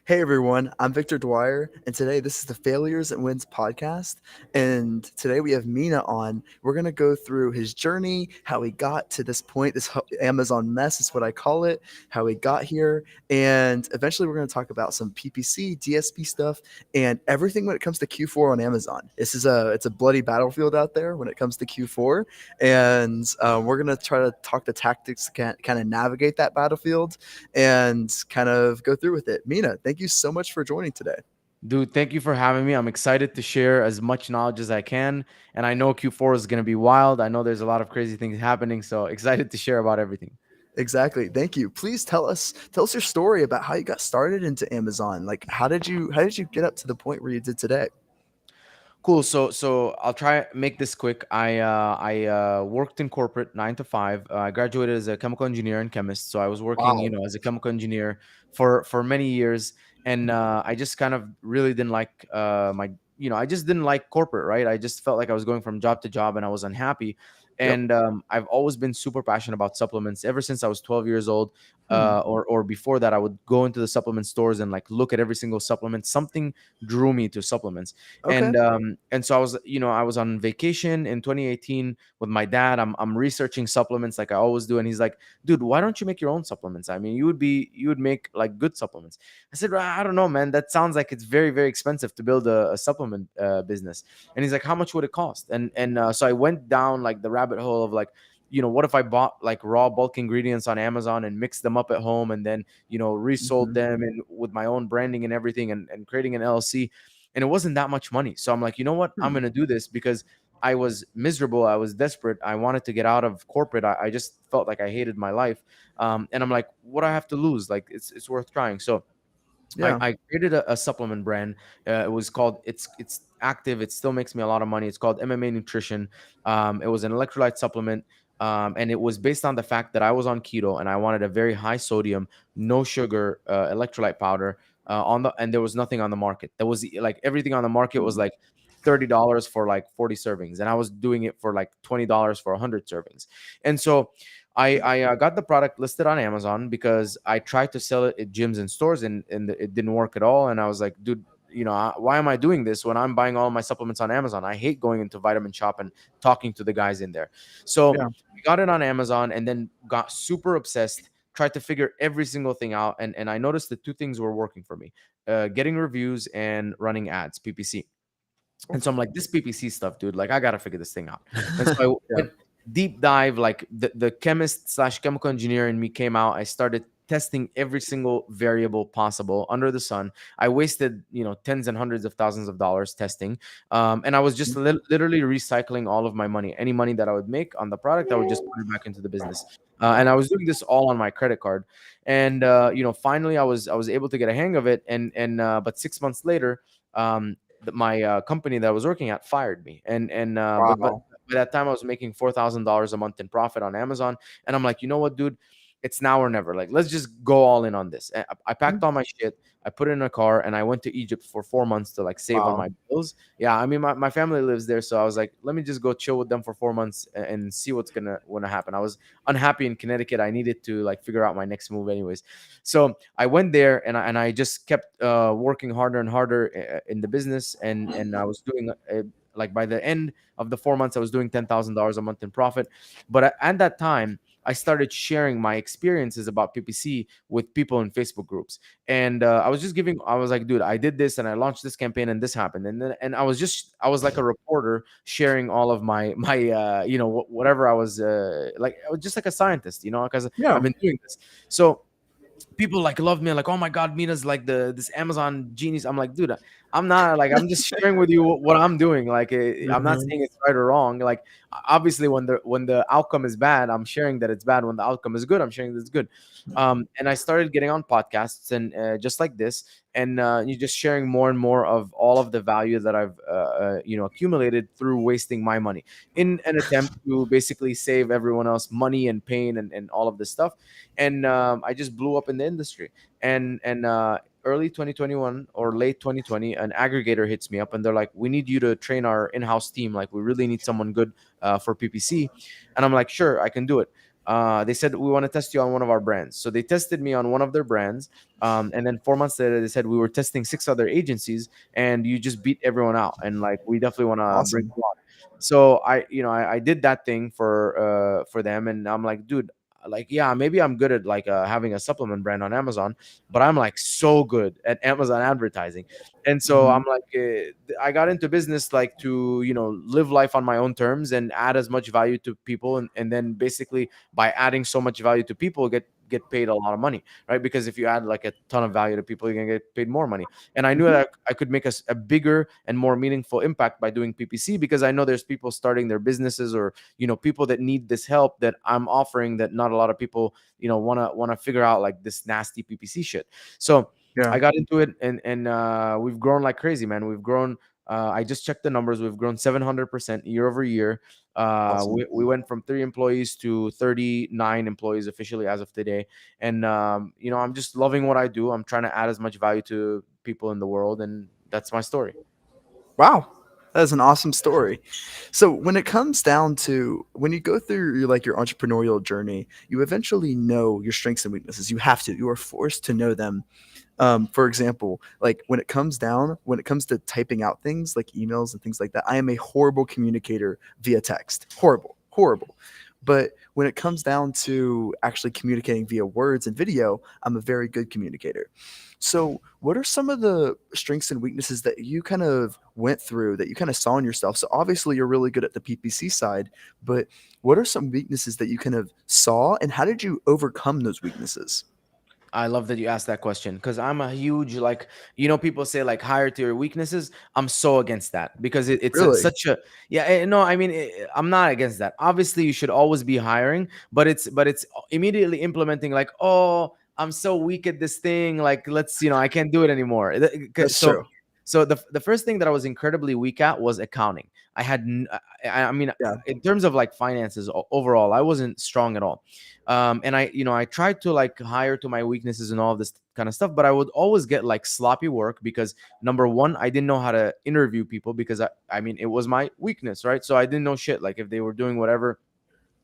Hey everyone, I'm Victor Dwyer, and today this is the Failures and Wins podcast. And today we have Mina on. We're going to go through his journey, how he got to this point, this Amazon mess is what I call it, how he got here. And eventually we're going to talk about some PPC, DSP stuff, and everything when it comes to Q4 on Amazon. It's a bloody battlefield out there when it comes to Q4. And we're going to try to talk the tactics, kind of navigate that battlefield and kind of go through with it. Mina, thank you so much for joining today. Dude, thank you for having me. I'm excited to share as much knowledge as I can. And I know Q4 is going to be wild. I know there's a lot of crazy things happening. So excited to share about everything. Exactly. Thank you. Please tell us your story about how you got started into Amazon. Like how did you get up to the point where you did today? Cool. So I'll try make this quick. I worked in corporate 9 to 5. I graduated as a chemical engineer and chemist. So I was working, Wow. as a chemical engineer for many years, and I just kind of really didn't like I just didn't like corporate, right? I just felt like I was going from job to job, and I was unhappy. Yep. And I've always been super passionate about supplements ever since I was 12 years old. Hmm. Or before that, I would go into the supplement stores and like look at every single supplement. Something drew me to supplements. Okay. And so I was on vacation in 2018 with my dad. I'm researching supplements like I always do, and he's like, dude, why don't you make your own supplements? I mean, you would make like good supplements. I said, I don't know, man, that sounds like it's very, very expensive to build a supplement business. And he's like, how much would it cost? And so I went down like the rabbit hole of like, what if I bought like raw bulk ingredients on Amazon and mixed them up at home, and then resold Hmm. them and with my own branding and everything, and creating an LLC. And it wasn't that much money. So I'm like, you know what? I'm Hmm. gonna do this because I was miserable. I was desperate. I wanted to get out of corporate. I just felt like I hated my life. And I'm like, what do I have to lose? Like, it's worth trying. So Yeah. I created a supplement brand. It was called it's active. It still makes me a lot of money. It's called MMA Nutrition. It was an electrolyte supplement. And it was based on the fact that I was on keto and I wanted a very high sodium, no sugar electrolyte powder and there was nothing on the market. There was like everything on the market was Hmm. like $30 for like 40 servings, and I was doing it for like $20 for 100 servings. And so I got the product listed on Amazon because I tried to sell it at gyms and stores, and it didn't work at all. And I was like, dude, why am I doing this when I'm buying all my supplements on Amazon? I hate going into Vitamin Shop and talking to the guys in there. So Yeah. I got it on Amazon and then got super obsessed, tried to figure every single thing out. And I noticed that two things were working for me: getting reviews and running ads, PPC. And so I'm like, this PPC stuff, dude, like I gotta figure this thing out. And so I Yeah. went deep dive, like the chemist slash chemical engineer in me came out. I started testing every single variable possible under the sun. I wasted, tens and hundreds of thousands of dollars testing. And I was just literally recycling all of my money. Any money that I would make on the product, I would just put it back into the business. And I was doing this all on my credit card. And finally I was able to get a hang of it. And but 6 months later, my company that I was working at fired me. But Wow. by that time I was making $4,000 a month in profit on Amazon. And I'm like, you know what, dude, it's now or never. Like, let's just go all in on this. I packed all my shit, I put it in a car, and I went to Egypt for 4 months to like save on Wow. my bills. Yeah, I mean, my family lives there, so I was like, let me just go chill with them for 4 months and see what's gonna happen. I was unhappy in Connecticut. I needed to like figure out my next move anyways. So I went there, and I just kept working harder and harder in the business, and I was doing like by the end of the 4 months I was doing $10,000 a month in profit. But at that time I started sharing my experiences about PPC with people in Facebook groups. And I was like, dude, I did this and I launched this campaign and this happened. And I was like a reporter sharing all of my whatever I was like. I was just like a scientist, because Yeah. I've been doing this. So people like love me, like, oh my god, Mina's like this Amazon genius. I'm like, dude, I'm not. Like, I'm just sharing with you what I'm doing. Like, I'm not Hmm. saying it's right or wrong. Like, obviously when the outcome is bad, I'm sharing that it's bad. When the outcome is good, I'm sharing that it's good. And I started getting on podcasts and just like this, and you just sharing more and more of all of the value that I've accumulated through wasting my money in an attempt to basically save everyone else money and pain and all of this stuff. And I just blew up in the industry. And early 2021 or late 2020, an aggregator hits me up and they're like, we need you to train our in-house team. Like, we really need someone good for PPC. And I'm like, sure, I can do it. They said we want to test you on one of our brands. So they tested me on one of their brands, and then 4 months later they said we were testing six other agencies, and you just beat everyone out, and like we definitely want to bring Awesome. you on. So I did that thing for them, and I'm like, dude, like, yeah, maybe I'm good at like having a supplement brand on Amazon, but I'm like so good at Amazon advertising. And so Hmm. I'm like, I got into business like to live life on my own terms and add as much value to people, and then basically by adding so much value to people, get paid a lot of money, right? Because if you add like a ton of value to people, you're gonna get paid more money. And I knew Hmm. that I could make a bigger and more meaningful impact by doing PPC, because I know there's people starting their businesses, or people that need this help that I'm offering, that not a lot of people want to figure out, like this nasty PPC shit. So Yeah. I got into it, and we've grown like crazy, man. We've grown. I just checked the numbers. We've grown 700% year over year. Awesome. We went from 3 employees to 39 employees officially as of today. And I'm just loving what I do. I'm trying to add as much value to people in the world, and that's my story. Wow. That is an awesome story. So when it comes down to when you go through your entrepreneurial journey, you eventually know your strengths and weaknesses. You have to. You are forced to know them. For example, like when it comes to typing out things like emails and things like that, I am a horrible communicator via text. Horrible, horrible. But when it comes down to actually communicating via words and video, I'm a very good communicator. So, what are some of the strengths and weaknesses that you kind of went through that you kind of saw in yourself? So, obviously, you're really good at the PPC side, but what are some weaknesses that you kind of saw, and how did you overcome those weaknesses? I love that you asked that question, because I'm a huge, like, people say like hire to your weaknesses. I'm so against that, because it's Really? such a, yeah, no, I mean, I'm not against that. Obviously, you should always be hiring, but it's immediately implementing like, oh, I'm so weak at this thing, like, let's, I can't do it anymore. That's So true. the first thing that I was incredibly weak at was accounting. I had I mean, Yeah. in terms of like finances overall, I wasn't strong at all. And I tried to like hire to my weaknesses and all of this kind of stuff, but I would always get like sloppy work, because number one, I didn't know how to interview people, because I mean, it was my weakness, right? So I didn't know shit, like if they were doing whatever,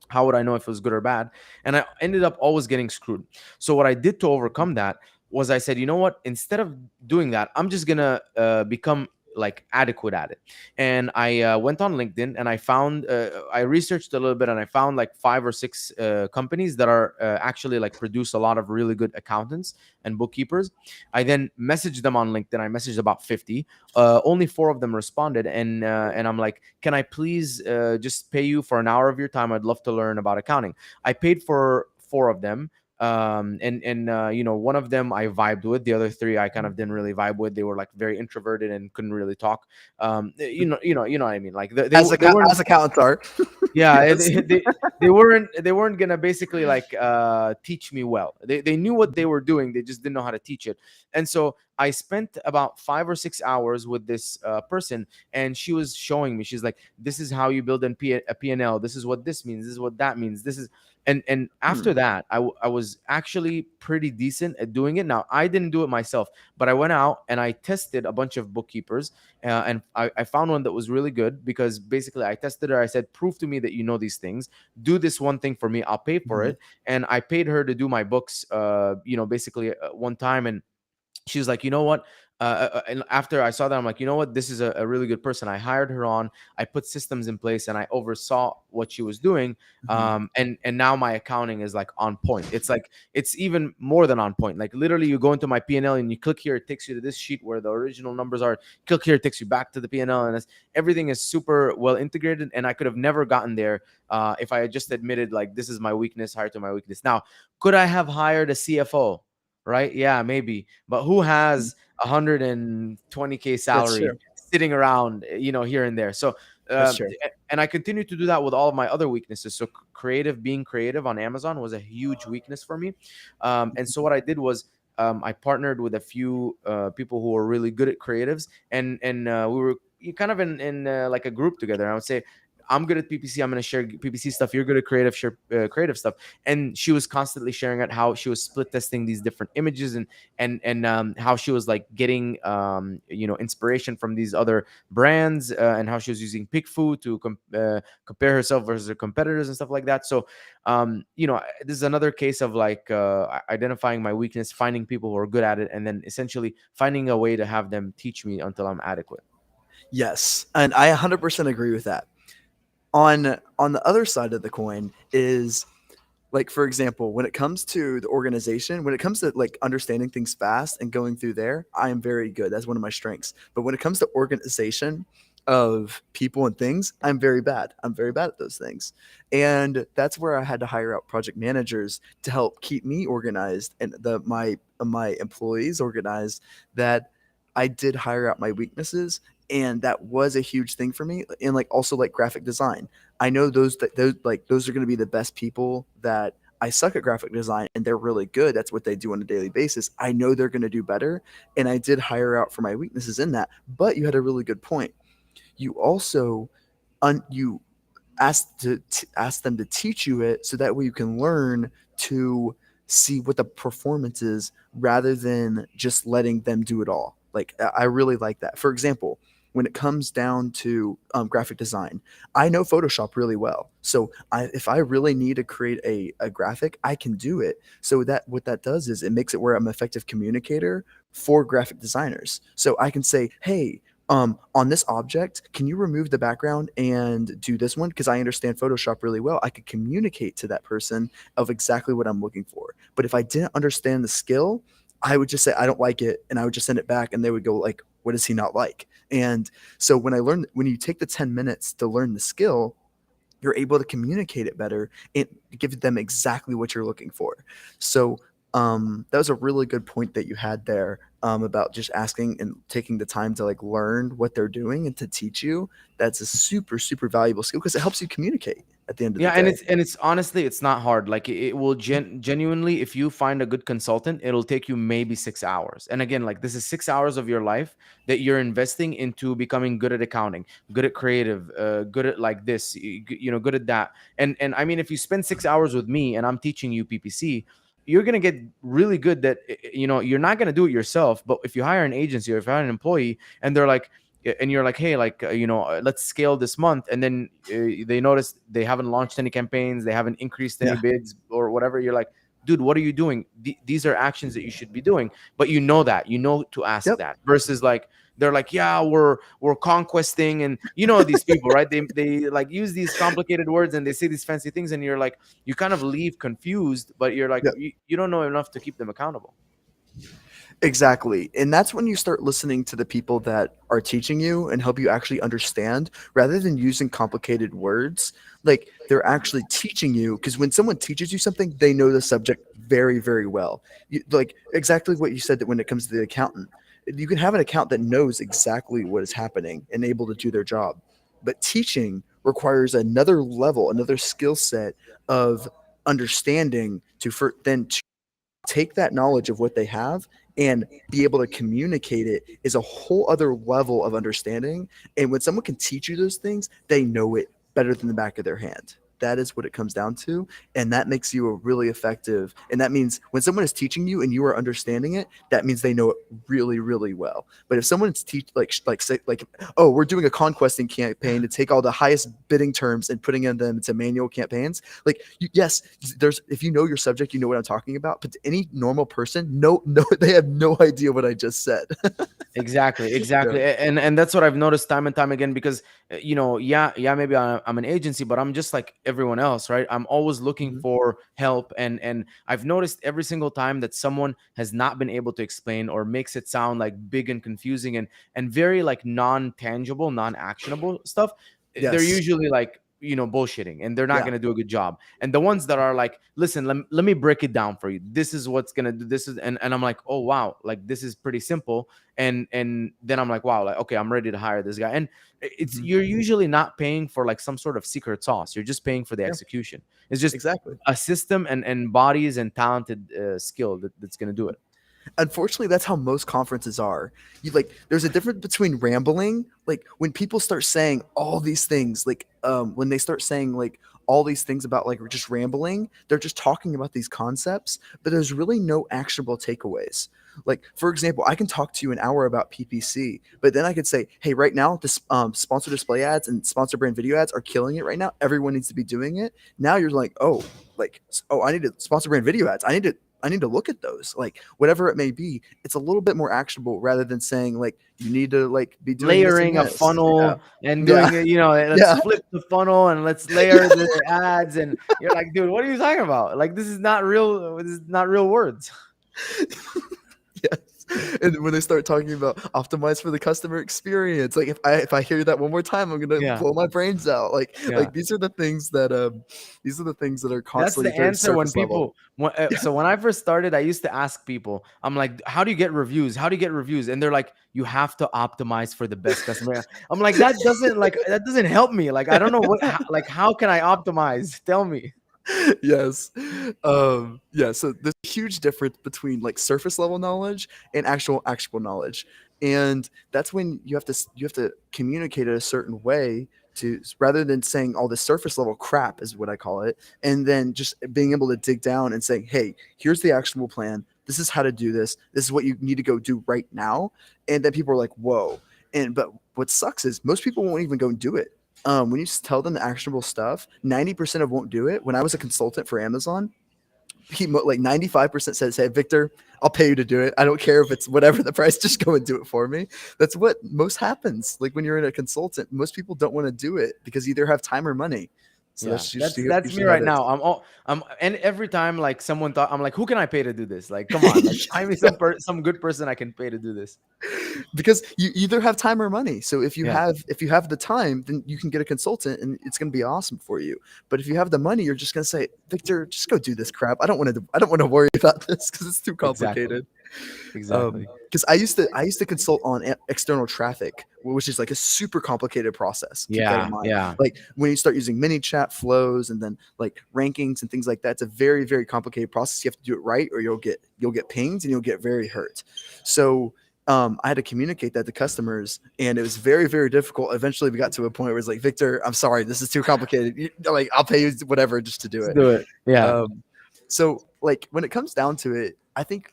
how would I know if it was good or bad? And I ended up always getting screwed. So what I did to overcome that was, I said, you know what? Instead of doing that, I'm just gonna become like adequate at it. And I went on LinkedIn, and I researched a little bit, and I found like five or six companies that are actually like produce a lot of really good accountants and bookkeepers. I then messaged them on LinkedIn. I messaged about 50. Only four of them responded, and I'm like, can I please just pay you for an hour of your time? I'd love to learn about accounting. I paid for four of them. And one of them I vibed with. The other three I kind of didn't really vibe with. They were like very introverted and couldn't really talk. You know what I mean. Like they weren't. As accountants are. Yeah, Yes. they weren't gonna basically like teach me well. They knew what they were doing, they just didn't know how to teach it. And so I spent about 5 or 6 hours with this person, and she was showing me. She's like, this is how you build a P&L. This is what this means. This is what that means. This is. And Hmm. after that, I was actually pretty decent at doing it. Now, I didn't do it myself, but I went out and I tested a bunch of bookkeepers, and I found one that was really good, because basically I tested her. I said, prove to me that you know these things. Do this one thing for me. I'll pay for Mhm. it. And I paid her to do my books, basically one time. And she was like, you know what? And after I saw that, I'm like, you know what? This is a really good person. I hired her on. I put systems in place, and I oversaw what she was doing. Mhm. And now my accounting is like on point. It's like it's even more than on point. Like literally, you go into my P&L and you click here, it takes you to this sheet where the original numbers are. Click here, it takes you back to the P&L, and everything is super well integrated. And I could have never gotten there if I had just admitted like this is my weakness, hired to my weakness. Now, could I have hired a CFO? Right? Yeah, maybe. But who Mhm. has 120K That's salary true. sitting around, here and there? So, That's true. and I continue to do that with all of my other weaknesses. So, being creative on Amazon was a huge weakness for me. And so, what I did was, I partnered with a few people who were really good at creatives, and we were kind of in like a group together. I would say, I'm good at PPC, I'm going to share PPC stuff, you're good at creative, share creative stuff. And she was constantly sharing out how she was split testing these different images, and how she was like getting inspiration from these other brands, and how she was using PickFood to compare herself versus her competitors and stuff like that. So this is another case of like identifying my weakness, finding people who are good at it, and then essentially finding a way to have them teach me until I'm adequate. Yes, and I 100% agree with that. On the other side of the coin is, like, for example, when it comes to the organization, when it comes to like understanding things fast and going through there, I am very good. That's one of my strengths. But when it comes to organization of people and things, I'm very bad. I'm very bad at those things. And that's where I had to hire out project managers to help keep me organized and my employees organized. That I did hire out my weaknesses, and that was a huge thing for me. And like also like graphic design, I know those are going to be the best people that I suck at graphic design and they're really good. That's what they do on a daily basis. I know they're going to do better. And I did hire out for my weaknesses in that. But you had a really good point. You also you ask them to teach you it so that way you can learn to see what the performance is rather than just letting them do it all. Like I really like that. For example, when it comes down to graphic design, I know Photoshop really well. So if I really need to create a graphic, I can do it. So that what that does is it makes it where I'm an effective communicator for graphic designers. So I can say, hey, on this object, can you remove the background and do this one? Because I understand Photoshop really well. I could communicate to that person of exactly what I'm looking for. But if I didn't understand the skill, I would just say I don't like it, and I would just send it back, and they would go like, "What does he not like?" And so when you take the 10 minutes to learn the skill, you're able to communicate it better and give them exactly what you're looking for. So that was a really good point that you had there, about just asking and taking the time to like learn what they're doing and to teach you. That's a super super valuable skill because it helps you communicate at the end of the Yeah, and day. it's honestly, it's not hard. Like it will Mhm. genuinely, if you find a good consultant, it'll take you maybe 6 hours. And again, like this is 6 hours of your life that you're investing into becoming good at accounting, good at creative, good at like this, good at that. And I mean, if you spend 6 hours with me and I'm teaching you PPC, you're gonna get really good. That you're not gonna do it yourself. But if you hire an agency or if you hire an employee and they're like, and you're like, hey, like let's scale this month, and then they notice they haven't launched any campaigns, they haven't increased any Yeah. bids or whatever, you're like, dude, what are you doing? These are actions that you should be doing. But that you know to ask Yep. that, versus like they're like, yeah, we're conquesting, and these people, right? They like use these complicated words and they say these fancy things, and you're like, you kind of leave confused, but you're like, Yep. you don't know enough to keep them accountable. Exactly. And that's when you start listening to the people that are teaching you and help you actually understand rather than using complicated words. Like they're actually teaching you because when someone teaches you something, they know the subject very, very well. Like exactly what you said that when it comes to the accountant, you can have an account that knows exactly what is happening and able to do their job. But teaching requires another level, another skill set of understanding then take that knowledge of what they have and be able to communicate it is a whole other level of understanding. And when someone can teach you those things, they know it better than the back of their hand. That is what it comes down to. And that makes you a really effective. And that means when someone is teaching you and you are understanding it, that means they know it really, really well. But if someone's like, oh, we're doing a conquesting campaign to take all the highest bidding terms and putting them into manual campaigns, like yes, there's if you know your subject, you know what I'm talking about. But to any normal person, no, they have no idea what I just said. Exactly, Yeah. exactly. And that's what I've noticed time and time again, because yeah, maybe I'm an agency, but I'm just like everyone else, right? I'm always looking Mhm. for help, and I've noticed every single time that someone has not been able to explain or makes it sound like big and confusing and very like non-tangible, non-actionable stuff, they're Yes. usually like bullshitting, and they're not Yeah. going to do a good job. And the ones that are like, listen, let me break it down for you, this is what's going to do this is, and I'm like, oh wow, like this is pretty simple. And then I'm like, wow, like okay, I'm ready to hire this guy. And it's Mhm. you're usually not paying for like some sort of secret sauce, you're just paying for the Yeah. execution. It's just Exactly. a system and bodies and talented skill that's going to do it. Unfortunately, that's how most conferences are. You like there's a difference between rambling, like when people start saying all these things, like when they start saying like all these things about like just rambling, they're just talking about these concepts, but there's really no actionable takeaways. Like for example, I can talk to you an hour about PPC, but then I could say, hey, right now this sponsor display ads and sponsor brand video ads are killing it right now. Everyone needs to be doing it. Now you're like, oh, I need to sponsor brand video ads. I need to look at those, like whatever it may be. It's a little bit more actionable rather than saying like you need to like be doing this and Layering a this. Yeah, funnel and yeah, doing, let's yeah, flip the funnel and let's layer the ads. And you're like, dude, what are you talking about? Like, this is not real. This is not real words. yes. And when they start talking about optimize for the customer experience, like if I hear that one more time, I'm gonna Yeah. blow my brains out. Yeah. Like these are the things that are That's constantly the very answer when surface level. people. So when I first started, I used to ask people, I'm like, "How do you get reviews? How do you get reviews?" And they're like, "You have to optimize for the best customer." I'm like, that doesn't help me. Like, I don't know how can I optimize? Tell me. Yes. Yeah, so there's a huge difference between like surface level knowledge and actual knowledge. And that's when you have to communicate it a certain way to rather than saying all this surface level crap is what I call it, and then just being able to dig down and say, "Hey, here's the actionable plan. This is how to do this. This is what you need to go do right now." And then people are like, "Whoa." And but what sucks is most people won't even go and do it. When you tell them the actionable stuff, 90% of won't do it. When I was a consultant for Amazon, like 95% says, "Hey, Victor, I'll pay you to do it. I don't care if it's whatever the price. Just go and do it for me." That's what most happens. Like when you're in a consultant, most people don't want to do it because you either have time or money. So Yeah, that's that's me usually how right it is. now. And every time like someone thought, I'm like, who can I pay to do this? Like, come on, like find me some good person I can pay to do this. Because you either have time or money. So Yeah, if you have the time, then you can get a consultant and it's going to be awesome for you. But if you have the money, you're just going to say, "Victor, just go do this crap. I don't want to worry about this because it's too exactly, complicated." exactly. Because I used to consult on external traffic, which is like a super complicated process. Keep that in Yeah, mind. yeah, Like when you start using mini chat flows and then like rankings and things like that, it's a very very complicated process. You have to do it right, or you'll get pinged and you'll get very hurt. So I had to communicate that to customers, and it was very, very difficult. Eventually, we got to a point where it's like, "Victor, I'm sorry, this is too complicated. Like, I'll pay you whatever just to do let's it." do it. Yeah, Um, so, like, when it comes down to it, I think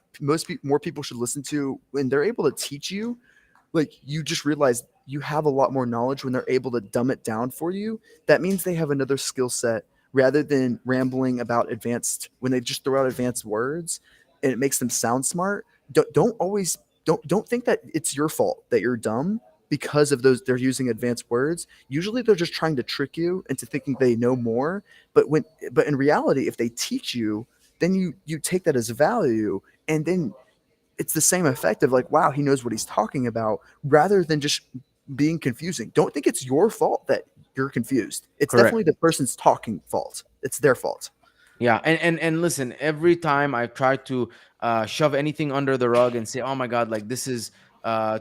more people should listen to when they're able to teach you. Like, you just realize you have a lot more knowledge when they're able to dumb it down for you. That means they have another skill set rather than rambling about advanced when they just throw out advanced words and it makes them sound smart. Don't always don't think that it's your fault that you're dumb because of those they're using advanced words. Usually they're just trying to trick you into thinking they know more. But in reality, if they teach you, then you take that as value, and then it's the same effect of like, wow, he knows what he's talking about, rather than just being confusing. Don't think it's your fault that you're confused. It's correct. definitely the person's talking fault. It's their fault. Yeah, and listen, every time I try to shove anything under the rug and say, "Oh my God, like this is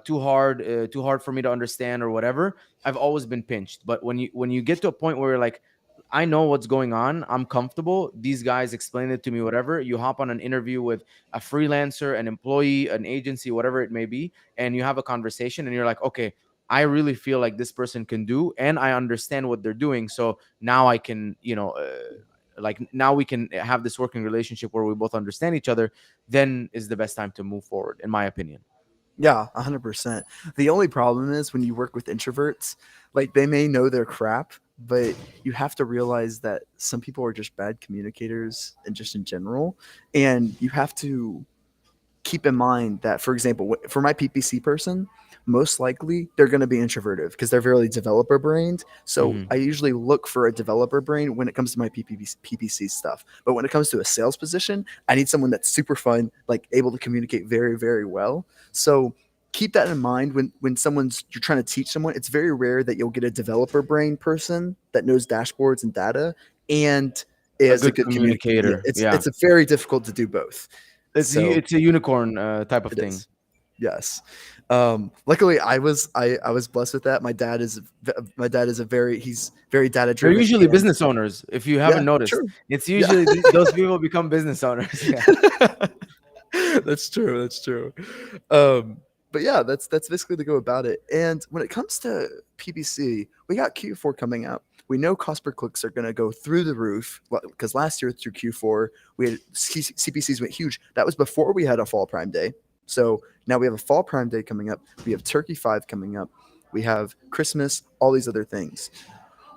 too hard for me to understand" or whatever, I've always been pinched. But when you get to a point where you're like, I know what's going on, I'm comfortable. These guys explain it to me, whatever. You hop on an interview with a freelancer, an employee, an agency, whatever it may be, and you have a conversation, and you're like, okay, I really feel like this person can do, and I understand what they're doing. So now I can, like now we can have this working relationship where we both understand each other. Then is the best time to move forward, in my opinion. Yeah, 100%. The only problem is when you work with introverts, like they may know their crap, but you have to realize that some people are just bad communicators and just in general. And you have to keep in mind that, for example, for my PPC person, most likely they're going to be introverted because they're very developer brained. So Hmm. I usually look for a developer brain when it comes to my PPC stuff. But when it comes to a sales position, I need someone that's super fun, like able to communicate very, very well. So keep that in mind when someone's you're trying to teach someone. It's very rare that you'll get a developer brain person that knows dashboards and data and A is a good good communicator. Yeah, communicator, yeah. it's a very difficult to do both. So It's a unicorn type of it thing. is. Yes. Luckily, I was blessed with that. My dad is a very he's very data They're driven usually and business owners, if you yeah, haven't noticed. true. It's Yeah. usually those people become business owners. Yeah. That's true. That's true. Um, but yeah, that's basically the go about it. And when it comes to PPC, we got Q4 coming up. We know cost per clicks are going to go through the roof because last year through Q4 we had CPCs went huge. That was before we had a fall Prime Day. So now we have a fall Prime Day coming up. We have Turkey 5 coming up. We have Christmas, all these other things.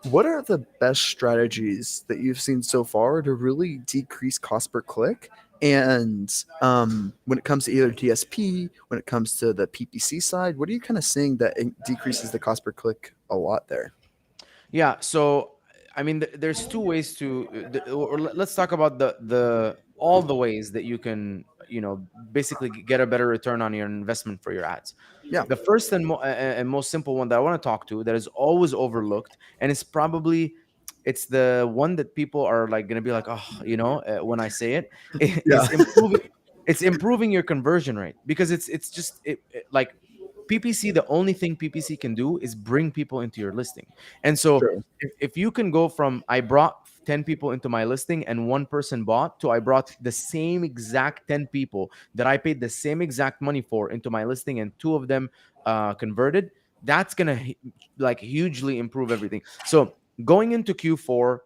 What are the best strategies that you've seen so far to really decrease cost per click? And when it comes to either DSP, when it comes to the PPC side, what are you kind of seeing that decreases the cost per click a lot there? Yeah. So, I mean, there's two ways to, or let's talk about the all the ways that you can, basically get a better return on your investment for your ads. Yeah, The first and most simple one that I want to talk to that is always overlooked, and it's the one that people are like going to be like, oh, when I say it, yeah, is improving your conversion rate, because it's just like PPC. The only thing PPC can do is bring people into your listing. And so true. if you can go from I brought 10 people into my listing and one person bought, to I brought the same exact 10 people that I paid the same exact money for into my listing, and two of them converted, that's gonna like hugely improve everything. So going into Q4,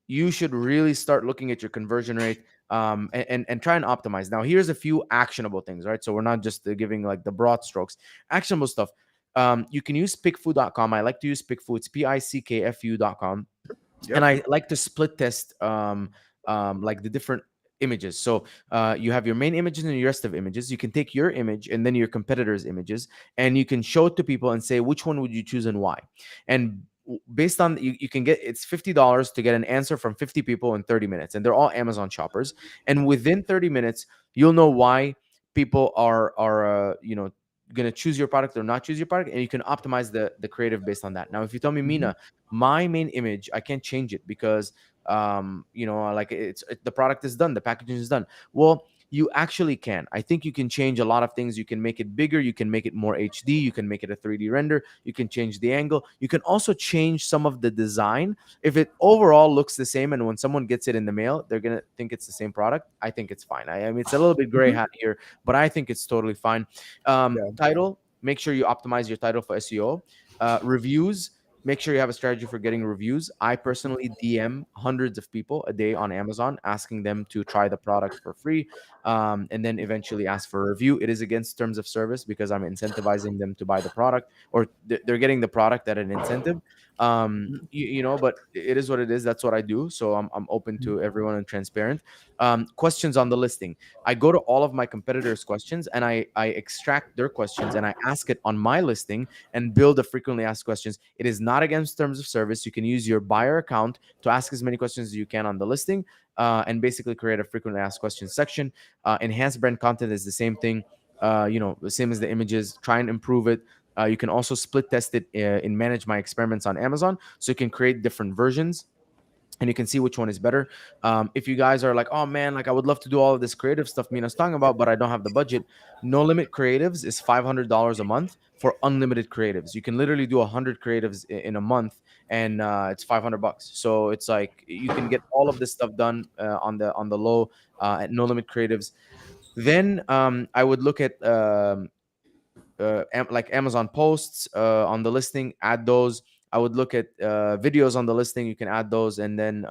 you should really start looking at your conversion rate, and try and optimize. Now, here's a few actionable things, right? So we're not just giving like the broad strokes. Actionable stuff. You can use pickfu.com. I like to use Pickfu. It's pickfu.com. And Yep. I like to split test like the different images. So you have your main images and your rest of images. You can take your image and then your competitors' images, and you can show it to people and say which one would you choose and why. And based on you can get, it's $50 to get an answer from 50 people in 30 minutes, and they're all Amazon shoppers. And within 30 minutes, you'll know why people are gonna choose your product or not choose your product, and you can optimize the creative based on that. Now, if you tell me, Hmm. Mina, my main image, I can't change it because like the product is done, the packaging is done. Well, you actually can. I think you can change a lot of things. You can make it bigger, you can make it more HD, you can make it a 3D render, you can change the angle, you can also change some of the design. If it overall looks the same and when someone gets it in the mail, they're gonna think it's the same product, I think it's fine. I mean, it's a little bit gray Hmm. hat here, but I think it's totally fine. Yeah. Title, make sure you optimize your title for SEO. Reviews, make sure you have a strategy for getting reviews. I personally DM hundreds of people a day on Amazon asking them to try the product for free, and then eventually ask for a review. It is against terms of service because I'm incentivizing them to buy the product, or they're getting the product at an incentive. But it is what it is. That's what I do. So I'm open to everyone and transparent. Questions on the listing. I go to all of my competitors' questions and I extract their questions and I ask it on my listing and build a frequently asked questions. It is not against terms of service. You can use your buyer account to ask as many questions as you can on the listing, and basically create a frequently asked questions section. Enhanced brand content is the same thing. The same as the images. Try and improve it. You can also split test it in Manage My Experiments on Amazon, so you can create different versions and you can see which one is better. If you guys are like, oh man, like I would love to do all of this creative stuff Mina's talking about, but I don't have the budget. No Limit Creatives is $500 a month for unlimited creatives. You can literally do 100 creatives in a month, and it's $500. So it's like you can get all of this stuff done on the low at No Limit Creatives. Then I would look at like Amazon posts on the listing, add those. I would look at videos on the listing. You can add those, and then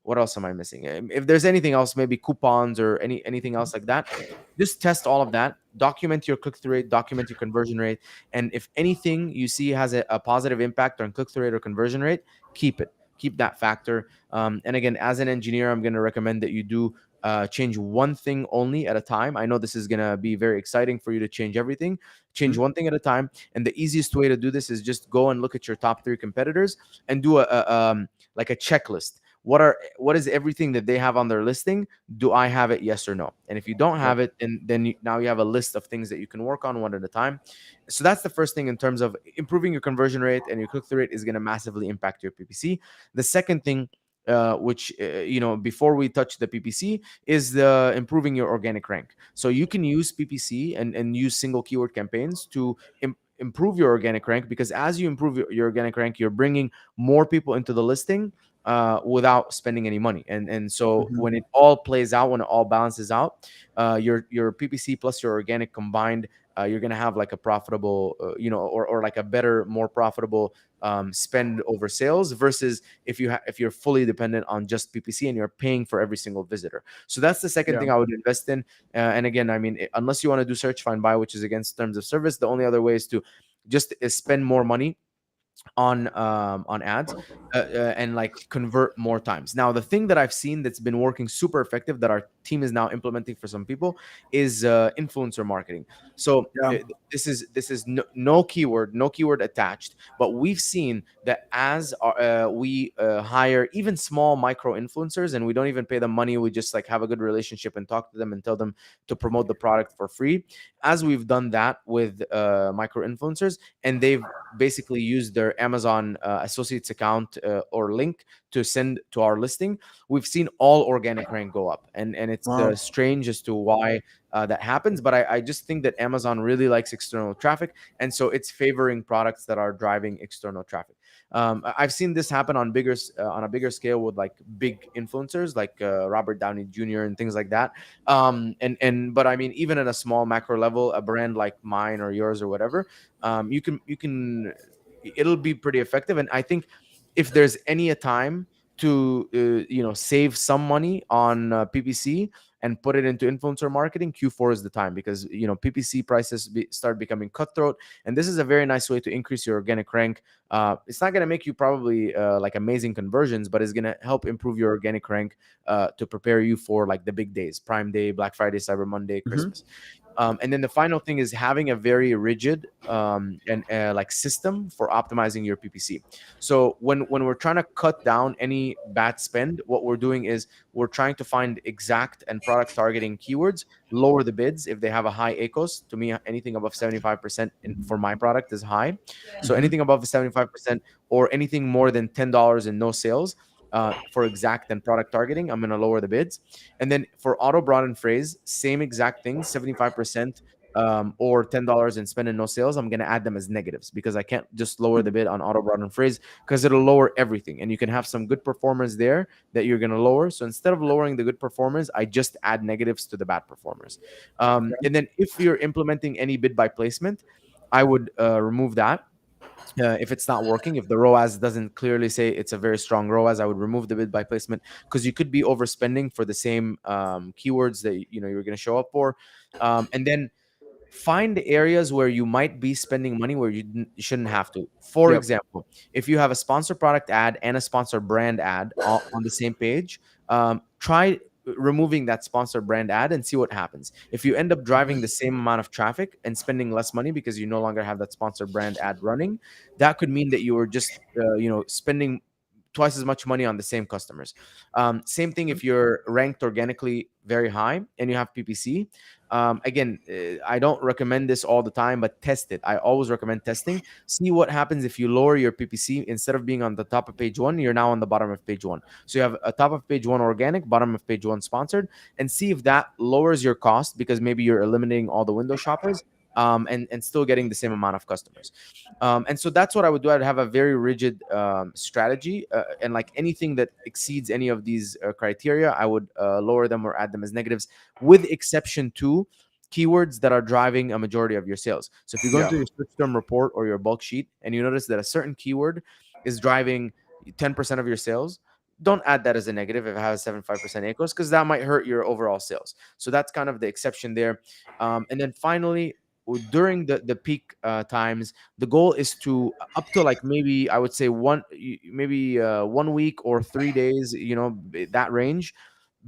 what else am I missing? If there's anything else, maybe coupons or anything else like that, just test all of that. Document your click through rate, document your conversion rate, and if anything you see has a positive impact on click through rate or conversion rate, keep it. Keep that factor. And again, as an engineer, I'm going to recommend that you do change one thing only at a time. I know this is going to be very exciting for you to change everything. Change Mhm. one thing at a time. And the easiest way to do this is just go and look at your top three competitors and do like a checklist. What is everything that they have on their listing? Do I have it? Yes or no? And if you don't Yep. have it, and then now you have a list of things that you can work on one at a time. So that's the first thing in terms of improving your conversion rate, and your click through rate is going to massively impact your PPC. The second thing, which before we touch the PPC, is the improving your organic rank. So you can use PPC and use single keyword campaigns to improve your organic rank, because as you improve your organic rank, you're bringing more people into the listing, without spending any money. And so Hmm. when it all plays out, when it all balances out, your PPC plus your organic combined, you're gonna have like a profitable, or like a better, more profitable spend over sales, versus if you're fully dependent on just PPC and you're paying for every single visitor. So that's the second Yeah. thing I would invest in. And again, I mean, unless you want to do search find buy, which is against terms of service, the only other way is to just spend more money on ads, and like convert more times. Now, the thing that I've seen that's been working super effective that our team is now implementing for some people is influencer marketing. So Yeah. this is no keyword attached, but we've seen that as we hire even small micro influencers, and we don't even pay them money, we just like have a good relationship and talk to them and tell them to promote the product for free. As we've done that with micro influencers, and they've basically used their Amazon associates account or link to send to our listing, we've seen all organic rank go up. And it's Wow. strange as to why that happens, but I just think that Amazon really likes external traffic, and so it's favoring products that are driving external traffic. I've seen this happen on a bigger scale with like big influencers like Robert Downey Jr. and things like that. And but I mean, even at a small macro level, a brand like mine or yours or whatever, you can it'll be pretty effective. And I think if there's any a time to save some money on PPC and put it into influencer marketing, Q4 is the time, because PPC prices start becoming cutthroat, and this is a very nice way to increase your organic rank. It's not going to make you probably like amazing conversions, but it's going to help improve your organic rank to prepare you for like the big days: Prime Day, Black Friday, Cyber Monday, Hmm. Christmas. And then the final thing is having a very rigid and like system for optimizing your PPC. So when we're trying to cut down any bad spend, what we're doing is we're trying to find exact and product targeting keywords, lower the bids if they have a high ACOS. To me, anything above 75% for my product is high. So Hmm. anything above 75% or anything more than $10 in no sales. For exact and product targeting, I'm going to lower the bids. And then for auto broaden phrase, same exact thing, 75% or $10 and spend and no sales, I'm going to add them as negatives, because I can't just lower the bid on auto broaden phrase, because it'll lower everything. And you can have some good performers there that you're going to lower. So instead of lowering the good performers, I just add negatives to the bad performers. And then if you're implementing any bid by placement, I would remove that if it's not working. If the ROAS doesn't clearly say it's a very strong ROAS, I would remove the bid by placement, because you could be overspending for the same keywords that you're going to show up for. And then find areas where you might be spending money where you shouldn't have to. For Yep. example, if you have a sponsor product ad and a sponsor brand ad on the same page, try removing that sponsor brand ad and see what happens. If you end up driving the same amount of traffic and spending less money because you no longer have that sponsor brand ad running, that could mean that you were just spending twice as much money on the same customers. Same thing if you're ranked organically very high and you have PPC. Again, I don't recommend this all the time, but test it. I always recommend testing. See what happens if you lower your PPC. Instead of being on the top of page one, you're now on the bottom of page one. So you have a top of page one organic, bottom of page one sponsored, and see if that lowers your cost, because maybe you're eliminating all the window shoppers. And still getting the same amount of customers. And so that's what I would do. I'd have a very rigid strategy, and like anything that exceeds any of these criteria, I would lower them or add them as negatives, with exception to keywords that are driving a majority of your sales. So if you go Yeah. into your search term report or your bulk sheet and you notice that a certain keyword is driving 10% of your sales, don't add that as a negative if it has 75% ACOS, because that might hurt your overall sales. So that's kind of the exception there. And then finally, during the peak times, the goal is to up to like maybe I would say maybe 1 week or 3 days, that range,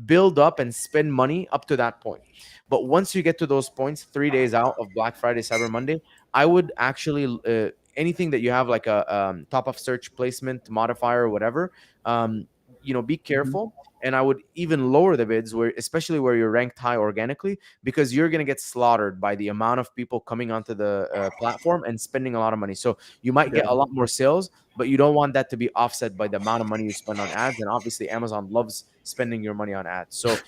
build up and spend money up to that point. But once you get to those points, 3 days out of Black Friday, Cyber Monday, I would actually anything that you have like a top of search placement modifier or whatever, be Hmm. careful. And I would even lower the bids, where especially where you're ranked high organically, because you're going to get slaughtered by the amount of people coming onto the platform and spending a lot of money. So you might get Yeah. a lot more sales, but you don't want that to be offset by the amount of money you spend on ads. And obviously, Amazon loves spending your money on ads. So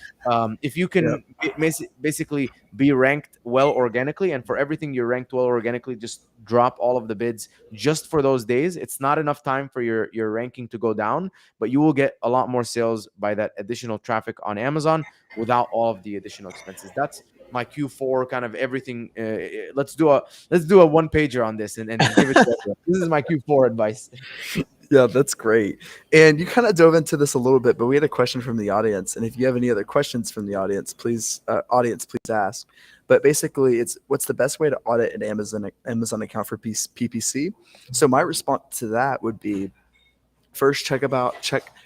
if you Yeah. can basically be ranked well organically, and for everything you're ranked well organically, just drop all of the bids just for those days. It's not enough time for your ranking to go down, but you will get a lot more sales by that additional traffic on Amazon without all of the additional expenses. That's my Q4 kind of everything. Let's do a one pager on this and give it to everyone. This is my Q4 advice. Yeah, that's great. And you kind of dove into this a little bit, but we had a question from the audience. And if you have any other questions from the audience, please ask. But basically, it's what's the best way to audit an Amazon account for PPC? So my response to that would be first check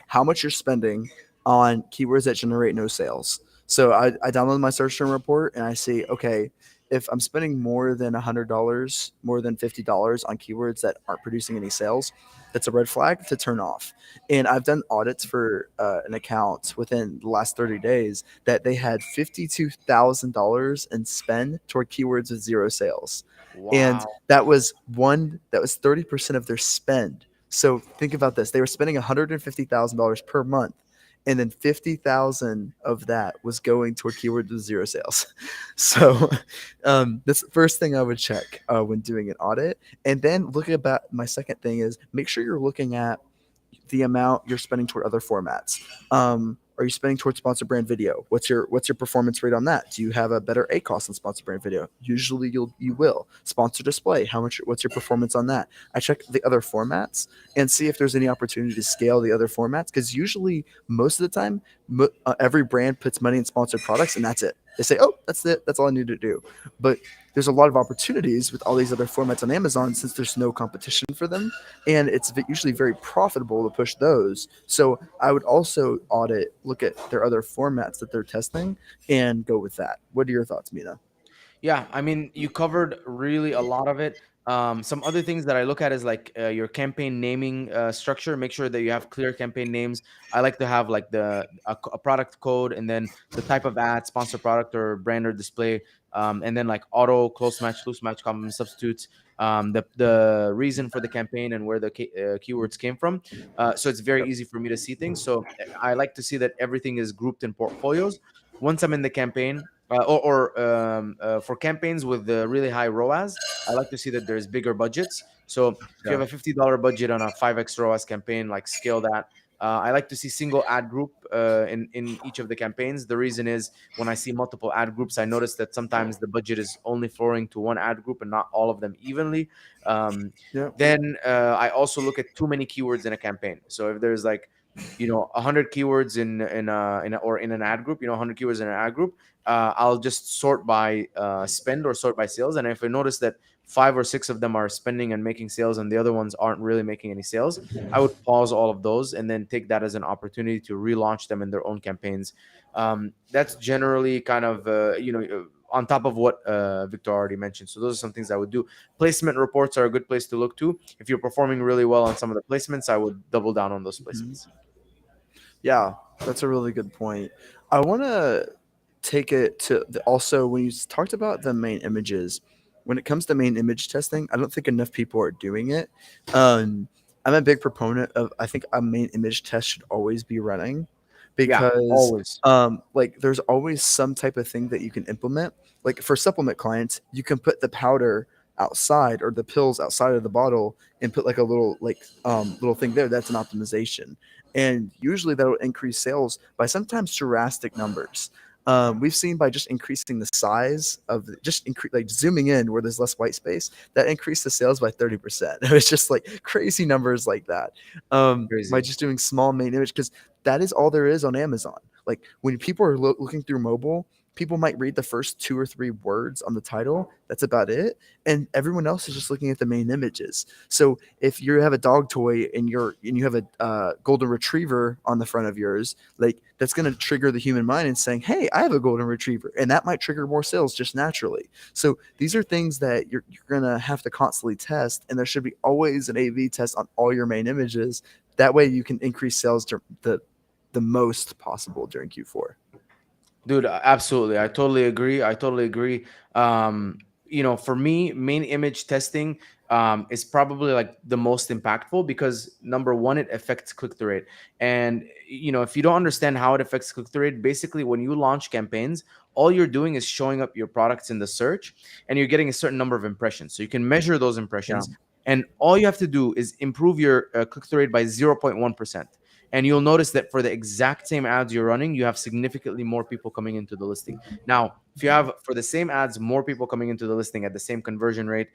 how much you're spending on keywords that generate no sales. So I download my search term report and I see, okay, if I'm spending more than $100, more than $50 on keywords that aren't producing any sales, that's a red flag to turn off. And I've done audits for an account within the last 30 days that they had $52,000 in spend toward keywords with zero sales. And Wow. that was 30% of their spend. So think about this. They were spending $150,000 per month, and then 50,000 of that was going toward keywords with zero sales. So that's the first thing I would check when doing an audit. And then looking about my second thing is make sure you're looking at the amount you're spending toward other formats. Are you spending towards sponsor brand video? What's your performance rate on that? Do you have a better ACoS than sponsor brand video? Usually you will. Sponsor display, what's your performance on that? I check the other formats and see if there's any opportunity to scale the other formats, because usually most of the time every brand puts money in sponsored products and that's it. They say, oh, that's it. That's all I need to do. But there's a lot of opportunities with all these other formats on Amazon since there's no competition for them, and it's usually very profitable to push those. So I would also look at their other formats that they're testing, and go with that. What are your thoughts, Mina? Yeah, I mean, you covered really a lot of it. Some other things that I look at is like your campaign naming structure. Make sure that you have clear campaign names. I like to have like a product code and then the type of ad, sponsor product or brand or display, and then like auto, close match, loose match, complement substitutes. The reason for the campaign and where the keywords came from. So it's very Yep. easy for me to see things. So I like to see that everything is grouped in portfolios. Once I'm in the campaign, for campaigns with the really high ROAS, I like to see that there's bigger budgets. So if you have Yeah. a $50 budget on a 5x ROAS campaign, like scale that. I like to see single ad group in each of the campaigns. The reason is when I see multiple ad groups, I notice that sometimes the budget is only flowing to one ad group and not all of them evenly. Um, Yep. then I also look at too many keywords in a campaign. So if there's like 100 keywords or in an ad group, 100 keywords in an ad group, I'll just sort by spend or sort by sales. And if I notice that five or six of them are spending and making sales and the other ones aren't really making any sales, I would pause all of those and then take that as an opportunity to relaunch them in their own campaigns. That's generally kind of on top of what Victor already mentioned. So those are some things I would do. Placement reports are a good place to look to. If you're performing really well on some of the placements, I would double down on those Mhm. placements. Yeah, that's a really good point. I want to take it to also when you talked about the main images. When it comes to main image testing, I don't think enough people are doing it. Um, I'm a big proponent of, I think a main image test should always be running, Yeah, because always. like there's always some type of thing that you can implement. Like for supplement clients, you can put the powder outside or the pills outside of the bottle and put like a little thing there. That's an optimization, and usually that will increase sales by sometimes drastic numbers. We've seen by just increasing the size of like zooming in where there's less white space, that increased the sales by 30%. It's just like crazy numbers like that, by Crazy. just doing small main image, because that is all there is on Amazon. Like when people are looking through mobile, people might read the first two or three words on the title. That's about it, and everyone else is just looking at the main images. So if you have a dog toy and you have a golden retriever on the front of yours, like that's going to trigger the human mind and saying, "Hey, I have a golden retriever," and that might trigger more sales just naturally. So these are things that you're going to have to constantly test, and there should be always an A/B test on all your main images. That way, you can increase sales the most possible during Q4. Dude, absolutely. I totally agree. I totally agree. For me, main image testing, is probably like the most impactful, because number one, it affects click-through rate. And if you don't understand how it affects click-through rate, basically when you launch campaigns, all you're doing is showing up your products in the search, and you're getting a certain number of impressions. So you can measure those Yeah. impressions, and all you have to do is improve your click-through rate by 0.1%. And you'll notice that for the exact same ads you're running, you have significantly more people coming into the listing. Now, if you have, for the same ads, more people coming into the listing at the same conversion rate,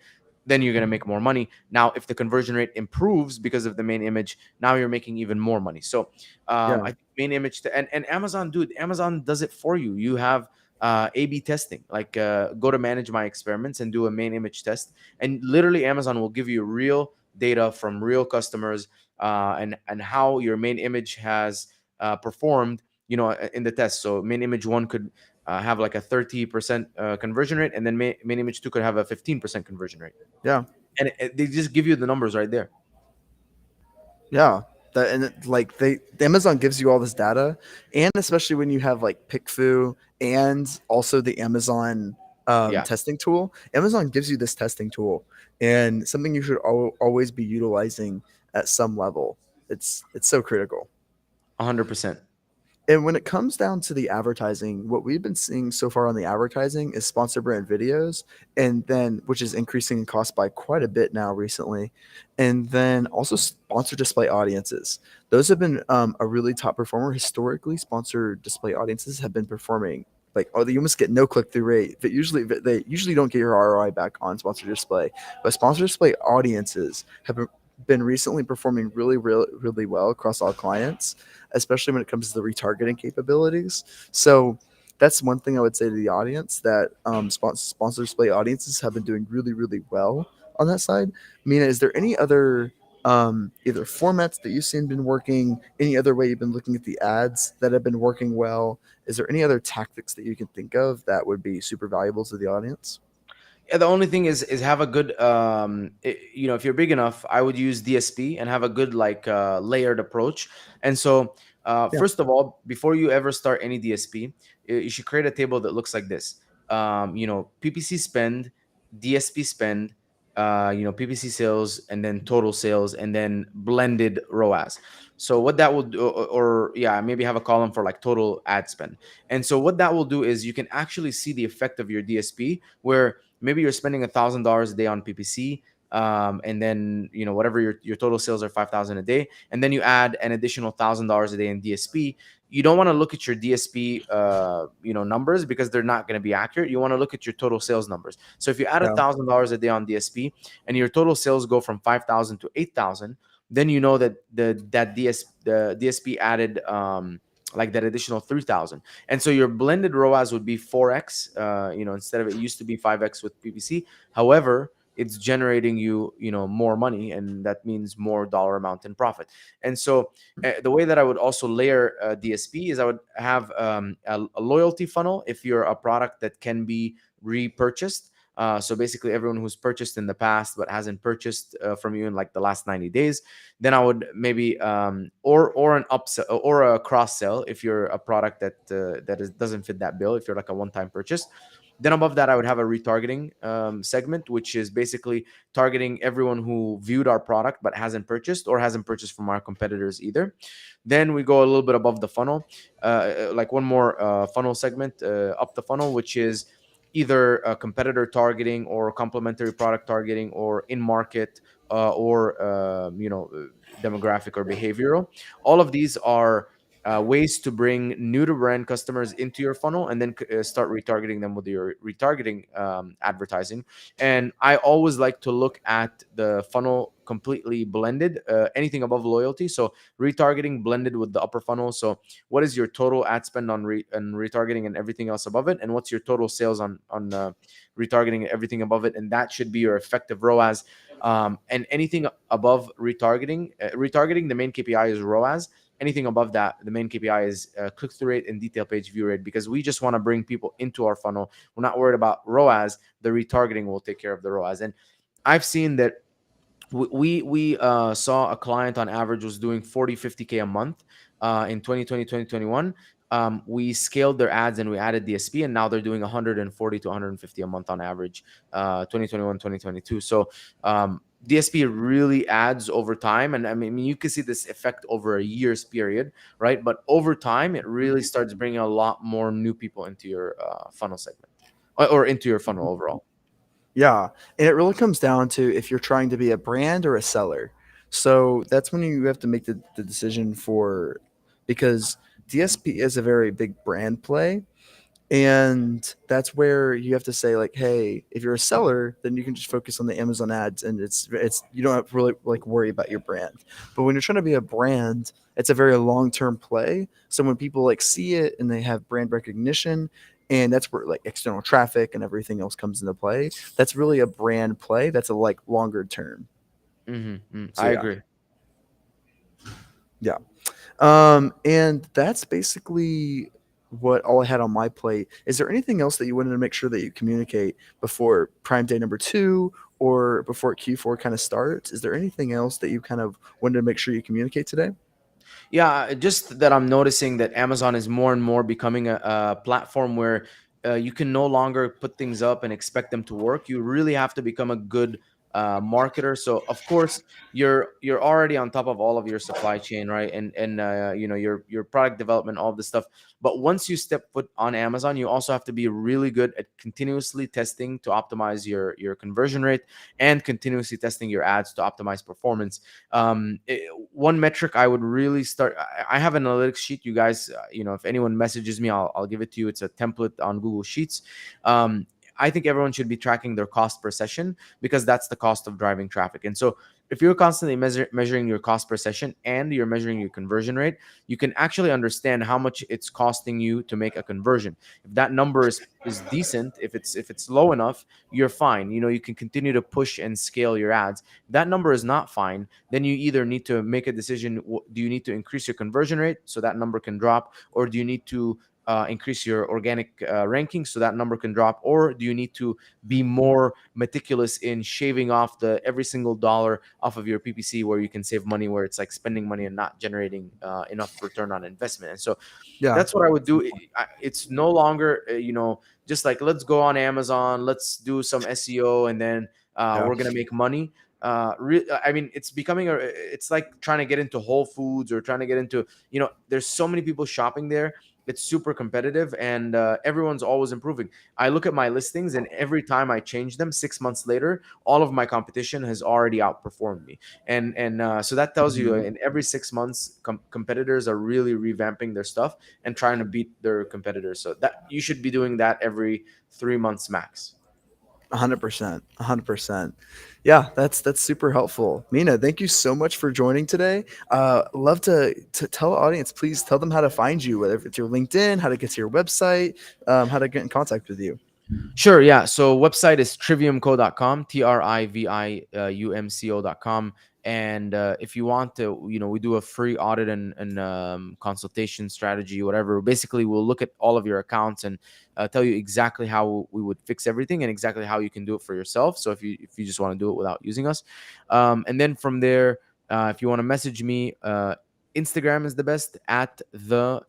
then you're going to make more money. Now, if the conversion rate improves because of the main image, now you're making even more money. So Yeah. I think main image and Amazon, dude, Amazon does it for you. You have A/B testing, like go to manage my experiments and do a main image test, and literally Amazon will give you real data from real customers, and how your main image has performed, in the test. So main image one could have like a 30% conversion rate, and then main image two could have a 15% conversion rate, Yeah. and they just give you the numbers right there. Yeah. Like Amazon gives you all this data, and especially when you have like PickFu and also the Amazon Yeah, testing tool, Amazon gives you this testing tool, and something you should always be utilizing at some level. It's so critical. 100%. And when it comes down to the advertising, what we've been seeing so far on the advertising is sponsor brand videos, and then which is increasing in cost by quite a bit now recently, and then also sponsor display audiences. Those have been a really top performer historically. Sponsor display audiences have been performing like, oh, you almost get no click through rate, but they usually don't get your ROI back on sponsor display. But sponsor display audiences have been recently performing really well across all clients, especially when it comes to the retargeting capabilities. So that's one thing I would say to the audience, that sponsor display audiences have been doing really well on that side. Mina, is there any other either formats that you've seen been working, any other way you've been looking at the ads that have been working well? Is there any other tactics that you can think of that would be super valuable to the audience? Yeah, the only thing is have a good if you're big enough, I would use DSP and have a good like layered approach. And so Yeah, first of all, before you ever start any DSP, you should create a table that looks like this. PPC spend, DSP spend, PPC sales, and then total sales, and then blended ROAS. So what that will do, or yeah, maybe have a column for like total ad spend. And so what that will do is you can actually see the effect of your DSP, where maybe you're spending $1,000 a day on PPC, and then whatever your total sales are 5,000 a day, and then you add an additional $1,000 a day in DSP. You don't want to look at your DSP numbers, because they're not going to be accurate. You want to look at your total sales numbers. So if you add yeah, $1,000 a day on DSP, and your total sales go from 5,000 to 8,000, then you know that the DSP added like that additional 3,000. And so your blended ROAS would be 4x. Instead of, it used to be 5x with PPC. However, it's generating more money, and that means more dollar amount in profit. And so the way that I would also layer DSP is I would have a loyalty funnel if you're a product that can be repurchased. So basically, everyone who's purchased in the past but hasn't purchased from you in like the last 90 days, then I would maybe or an upsell or a cross sell if you're a product that doesn't fit that bill. If you're like a one-time purchase, then above that, I would have a retargeting segment, which is basically targeting everyone who viewed our product but hasn't purchased, or hasn't purchased from our competitors either. Then we go a little bit above the funnel, like one more funnel segment up the funnel, which is either competitor targeting, or complementary product targeting, or in market, or demographic or behavioral. All of these are ways to bring new to brand customers into your funnel, and then start retargeting them with your retargeting advertising. And I always like to look at the funnel completely blended, anything above loyalty. So retargeting blended with the upper funnel. So what is your total ad spend on retargeting and everything else above it, and what's your total sales on retargeting and everything above it, and that should be your effective ROAS. And anything above retargeting, the main KPI is ROAS. Anything above that, the main KPI is click-through rate and detail page view rate, because we just want to bring people into our funnel. We're not worried about ROAS. The retargeting will take care of the ROAS. And I've seen that we saw a client on average was doing 40 50K a month in 2020 2021. we scaled their ads and we added DSP, and now they're doing 140 to 150 a month on average, 2021, 2022. So DSP really adds over time. And I mean, you can see this effect over a year's period, right? But over time, it really starts bringing a lot more new people into your funnel segment, or into your funnel overall. Yeah, and it really comes down to if you're trying to be a brand or a seller. So that's when you have to make the decision for, because DSP is a very big brand play, and that's where you have to say like, hey, if you're a seller, then you can just focus on the Amazon ads, and it's you don't have to really like worry about your brand. But when you're trying to be a brand, it's a very long-term play. So when people like see it and they have brand recognition, and that's where like external traffic and everything else comes into play, that's really a brand play. That's a like longer term. So I yeah. agree. Yeah. And that's basically what all I had on my plate. Is there anything else that you wanted to make sure that you communicate before Prime Day number 2 or before Q4 kind of starts? Is there anything else that you kind of wanted to make sure you communicate today? Yeah, just that I'm noticing that Amazon is more and more becoming a platform where you can no longer put things up and expect them to work. You really have to become a good marketer. So of course you're already on top of all of your supply chain, right? And your product development, all of this stuff. But once you step foot on Amazon, you also have to be really good at continuously testing to optimize your conversion rate, and continuously testing your ads to optimize performance. One metric I would really start, I have an analytics sheet, you guys, if anyone messages me, I'll give it to you. It's a template on Google Sheets. I think everyone should be tracking their cost per session, because that's the cost of driving traffic. And so if you're constantly measuring your cost per session and you're measuring your conversion rate, you can actually understand how much it's costing you to make a conversion. If that number is decent, if it's low enough, you're fine. You can continue to push and scale your ads. If that number is not fine, then you either need to make a decision. Do you need to increase your conversion rate so that number can drop, or do you need to increase your organic ranking so that number can drop, or do you need to be more meticulous in shaving off the every single dollar off of your PPC, where you can save money, where it's like spending money and not generating enough return on investment? And so Yeah. that's what I would do. It's no longer, just like, let's go on Amazon, let's do some SEO, and then Yeah. we're gonna make money. I mean, it's like trying to get into Whole Foods, or trying to get into, there's so many people shopping there. It's super competitive, and everyone's always improving. I look at my listings, and every time I change them, 6 months later, all of my competition has already outperformed me. And so that tells you, Mhm. in every 6 months, competitors are really revamping their stuff and trying to beat their competitors. So that you should be doing that every 3 months max. 100%. 100%. Yeah, that's super helpful. Mina, thank you so much for joining today. Love to tell the audience, please tell them how to find you, whether it's your LinkedIn, how to get to your website, how to get in contact with you. Sure, yeah. So website is triviumco.com, triviumco.com. And if you want to, we do a free audit and consultation strategy, whatever. Basically, we'll look at all of your accounts and tell you exactly how we would fix everything, and exactly how you can do it for yourself. So if you just want to do it without using us, and then from there, if you want to message me, Instagram is the best, at the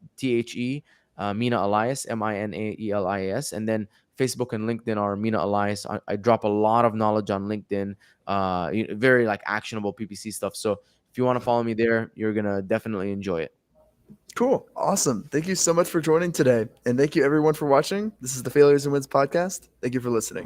Mina Elias, Minaeelias, and then Facebook and LinkedIn are Mina Elias. I drop a lot of knowledge on LinkedIn, very like actionable PPC stuff. So if you want to follow me there, you're gonna definitely enjoy it. Cool. Awesome. Thank you so much for joining today. And thank you everyone for watching. This is the Failures and Wins podcast. Thank you for listening.